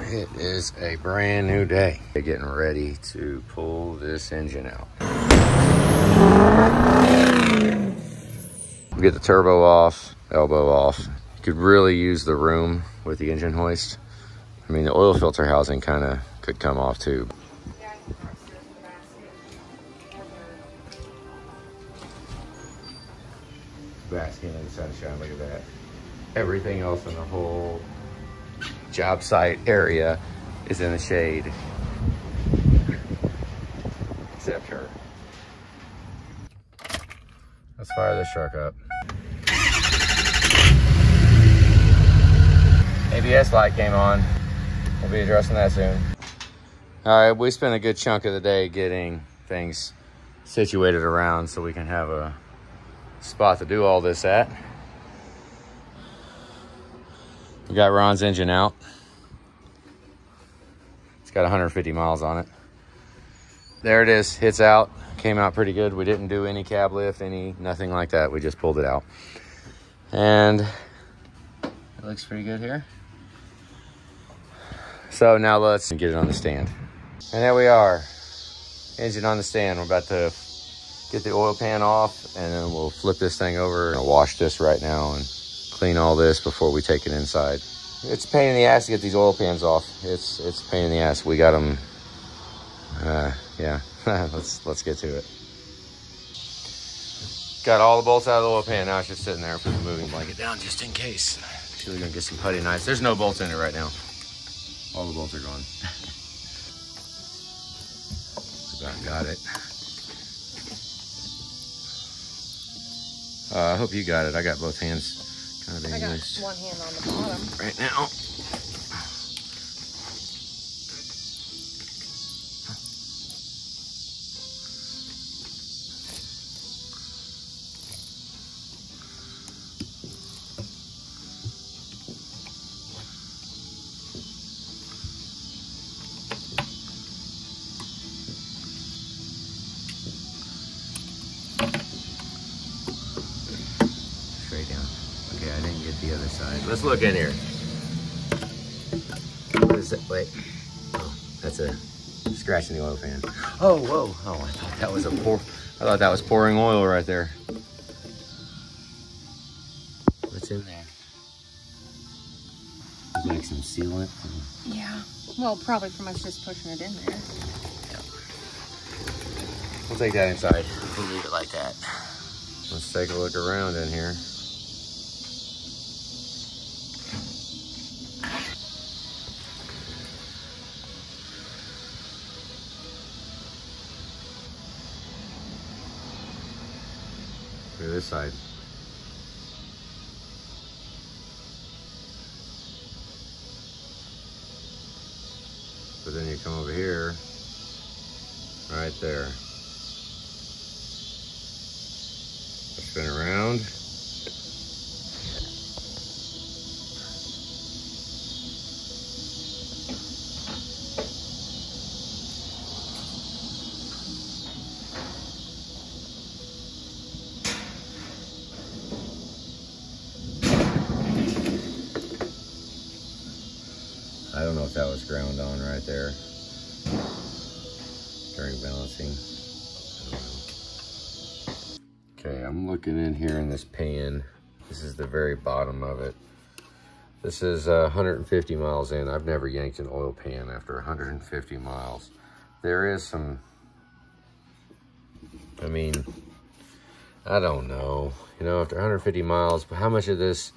It is a brand new day. Getting ready to pull this engine out. We get the turbo off, elbow off. You could really use the room with the engine hoist. I mean, the oil filter housing kind of could come off too. Basking in the sunshine, look at that. Everything else in the whole job site area is in the shade, except her. Let's fire this truck up. ABS light came on. We'll be addressing that soon. All right, we spent a good chunk of the day getting things situated around so we can have a spot to do all this at. We got Ron's engine out. It's got 150 miles on it. There it is, it's out. Came out pretty good. We didn't do any cab lift, nothing like that. We just pulled it out. And it looks pretty good here. So now let's get it on the stand. And there we are, engine on the stand. We're about to get the oil pan off and then we'll flip this thing over and wash this right now and clean all this before we take it inside. It's a pain in the ass to get these oil pans off. It's a pain in the ass. We got them, yeah, let's get to it. Got all the bolts out of the oil pan. Now it's just sitting there. Put the moving blanket down just in case. We're gonna get some putty knives. There's no bolts in it right now. All the bolts are gone. About got it. I hope you got it. I got both hands kind of I got one hand on the bottom right now. Straight down. Okay, I didn't get the other side. Let's look in here. What is it? Wait. Oh, that's a scratch in the oil pan. Oh, whoa. Oh, I thought that was I thought that was pouring oil right there. What's in there? Is like some sealant? Yeah. Well, probably from us just pushing it in there. Yep. We'll take that inside. We'll leave it like that. Let's take a look around in here. Look at this side. But then you come over here, right there. Spin around. I don't know if that was ground on right there during balancing. Okay, I'm looking in here in this pan. This is the very bottom of it. This is 150 miles in. I've never yanked an oil pan after 150 miles. There is some, I mean, I don't know. You know, after 150 miles, how much of this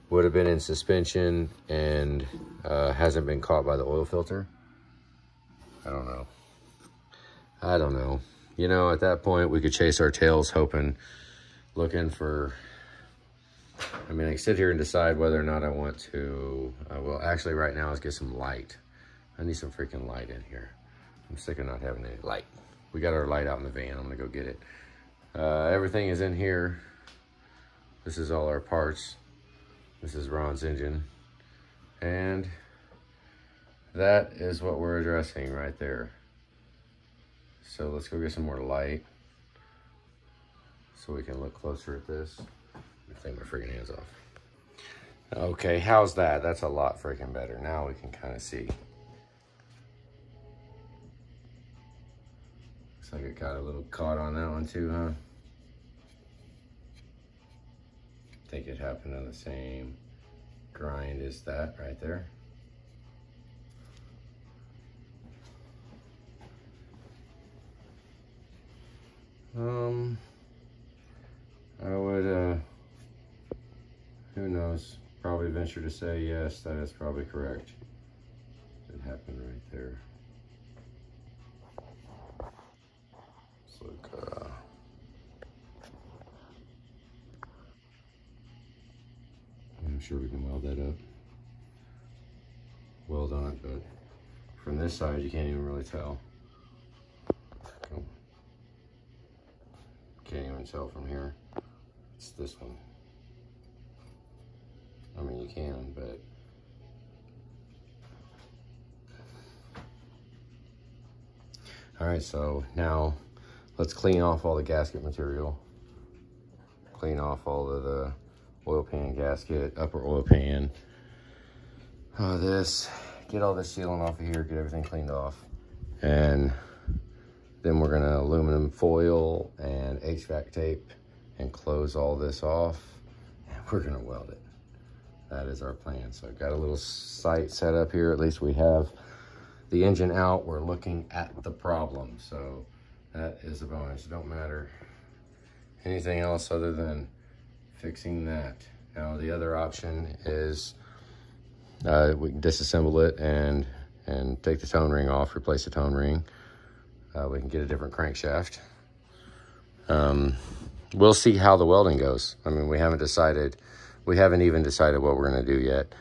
would have been in suspension and hasn't been caught by the oil filter? I don't know. I don't know. You know, at that point, we could chase our tails looking for, I mean, I can sit here and decide whether or not I want to, well, actually right now, let's get some light. I need some freaking light in here. I'm sick of not having any light. We got our light out in the van. I'm gonna go get it. Everything is in here. This is all our parts. This is Ron's engine. And that is what we're addressing right there. So let's go get some more light so we can look closer at this. Let me take my freaking hands off. Okay, how's that? That's a lot freaking better. Now we can kind of see. Looks like it got a little caught on that one too, huh? I think it happened on the same grind as that right there. I would, who knows? Probably venture to say yes, that is probably correct. It happened right there. Let's look, I'm sure we can weld that up. Weld on it, but from this side, you can't even really tell. Can't even tell from here. It's this one. I mean, you can, but all right, so now let's clean off all the gasket material. Clean off all of the oil pan gasket, upper oil pan. Get all this sealant off of here, get everything cleaned off. And then we're gonna aluminum foil and HVAC tape and close all this off. And we're gonna weld it. That is our plan. So I've got a little sight set up here. At least we have the engine out. We're looking at the problem. So that is a bonus. It don't matter anything else other than fixing that. Now the other option is we can disassemble it and take the tone ring off, replace the tone ring. We can get a different crankshaft. We'll see how the welding goes. I mean, we haven't even decided what we're gonna do yet.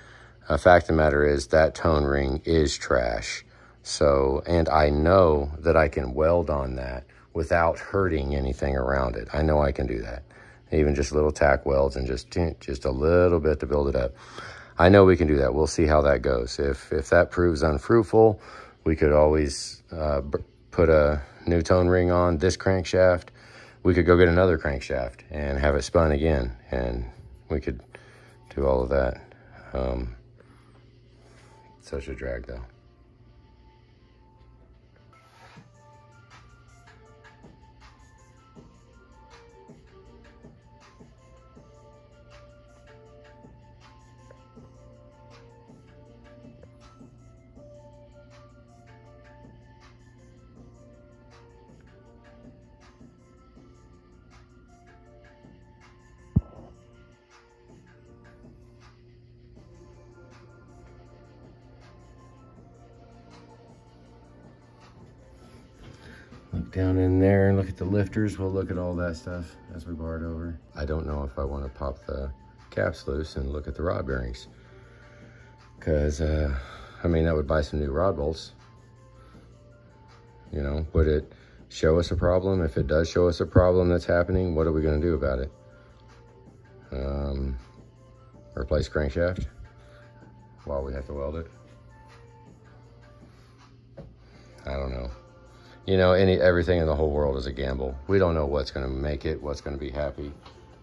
Fact of the matter is that tone ring is trash. So, and I know that I can weld on that without hurting anything around it. I know I can do that. Even just little tack welds and just a little bit to build it up. I know we can do that. We'll see how that goes. If that proves unfruitful, we could always put a new tone ring on this crankshaft. We could go get another crankshaft and have it spun again, and we could do all of that. Such a drag though. Look down in there and look at the lifters. We'll look at all that stuff as we bar it over. I don't know if I want to pop the caps loose and look at the rod bearings. Because, I mean, that would buy some new rod bolts. You know, would it show us a problem? If it does show us a problem that's happening, what are we going to do about it? Replace crankshaft while we have to weld it? I don't know. You know, everything in the whole world is a gamble. We don't know what's going to make it, what's going to be happy.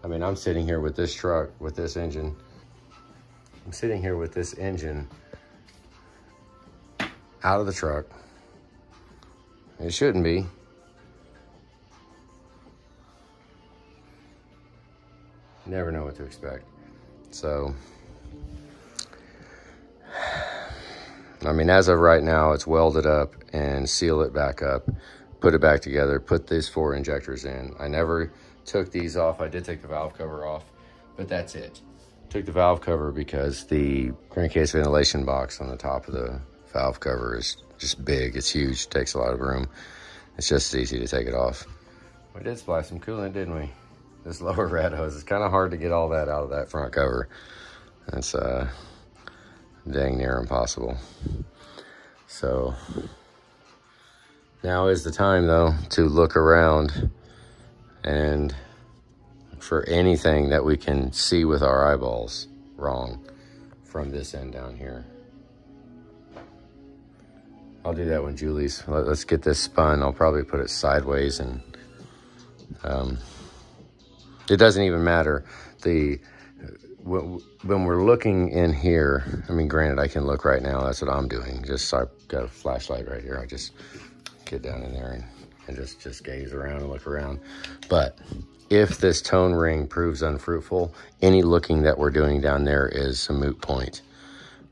I mean, I'm sitting here with this truck, with this engine. I'm sitting here with this engine out of the truck. It shouldn't be. Never know what to expect. So, I mean, as of right now, it's welded up and seal it back up, put it back together, put these 4 injectors in. I never took these off. I did take the valve cover off, but that's it. Took the valve cover because the crankcase ventilation box on the top of the valve cover is just big. It's huge, takes a lot of room. It's just as easy to take it off. We did splash some coolant, didn't we? This lower rat hose, it's kind of hard to get all that out of that front cover. That's dang near impossible. So now is the time though to look around and for anything that we can see with our eyeballs wrong from this end down here. I'll do that when Julie's. Let's get this spun. I'll probably put it sideways, and it doesn't even matter. when we're looking in here, I mean, granted, I can look right now. That's what I'm doing. Just so I've got a flashlight right here. I just get down in there and just gaze around and look around. But if this tone ring proves unfruitful, any looking that we're doing down there is a moot point.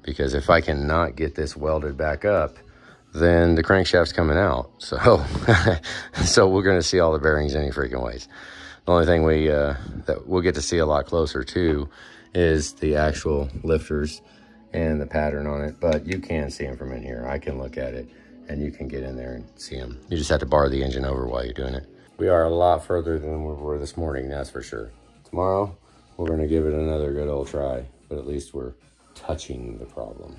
Because if I cannot get this welded back up, then the crankshaft's coming out. So, so we're going to see all the bearings any freaking ways. The only thing that we'll get to see a lot closer to is the actual lifters and the pattern on it. But you can see them from in here. I can look at it, and you can get in there and see them. You just have to bar the engine over while you're doing it. We are a lot further than we were this morning, that's for sure. Tomorrow, we're going to give it another good old try, but at least we're touching the problem.